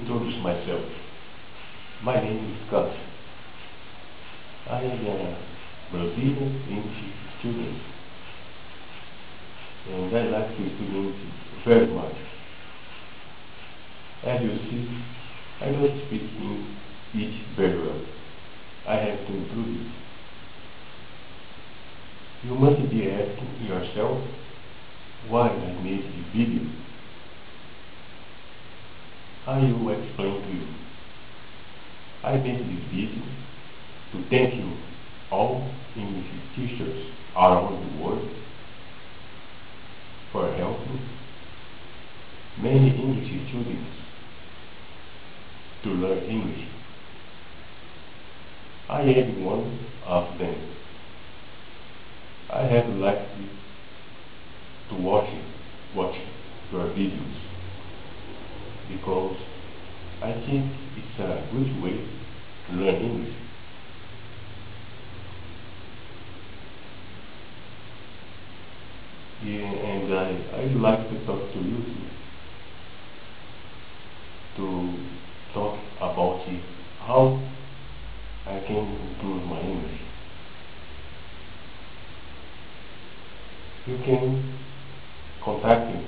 introduce myself. My name is Scott. I am a Brazilian English student, and I like to speak English very much. As you see, I don't speak it very well. I have to improve it. You must be asking yourself why I made this video. I will explain to you. I made this video to thank you all English teachers around the world for helping many English students to learn English. I am one of them. I have liked to watch your videos because I think it's a good way to learn English. Yeah, and I'd like to talk to you to talk about how I can improve my English. You can contact me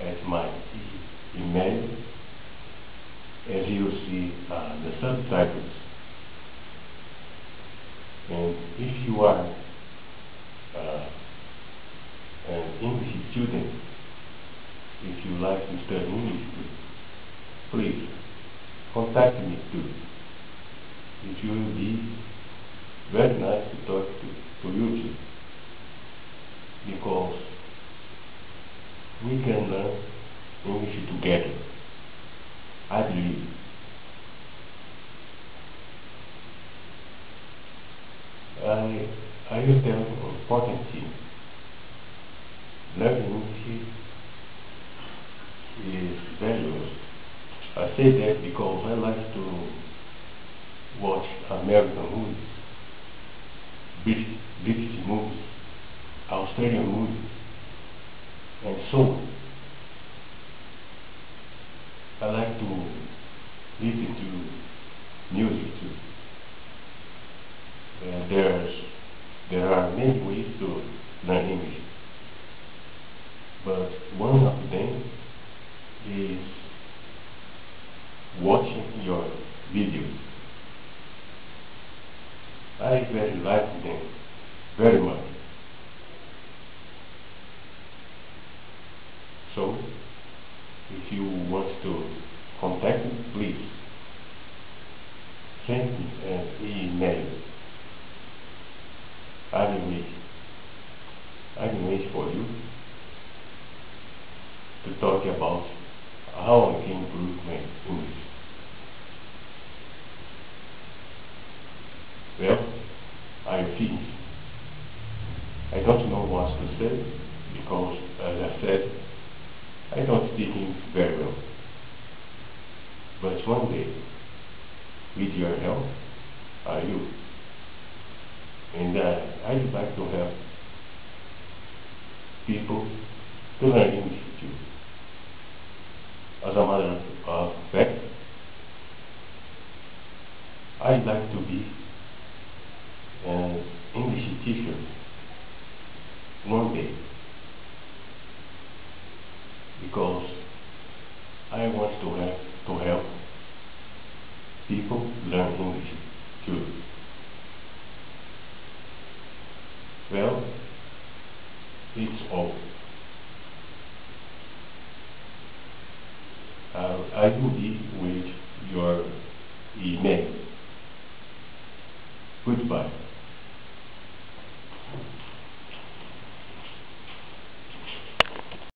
at my email, as you see the subtitles. And if you are an English student, if you like to study English too, please contact me too. It will be very nice to talk to you too, because we can learn English together. I believe. I will tell you an important thing. Learning English is valuable. I say that because I like to watch American movies, British movies, Australian movies, and so on. I like to listen to music too. There are many ways to learn English, but one of them is watching your videos. I very like them very much. So, if you want to contact me, please send me an email. I will wait for you to talk about how I can improve my English. Well, I finished. I don't know what to say because, as I said, I don't speak English very well. But one day, with your help, I will. And I'd like to help people to learn English too. As a matter of fact, I'd like to be an English teacher one day, because I want to help people learn English too. Well, it's all. I will be with your email.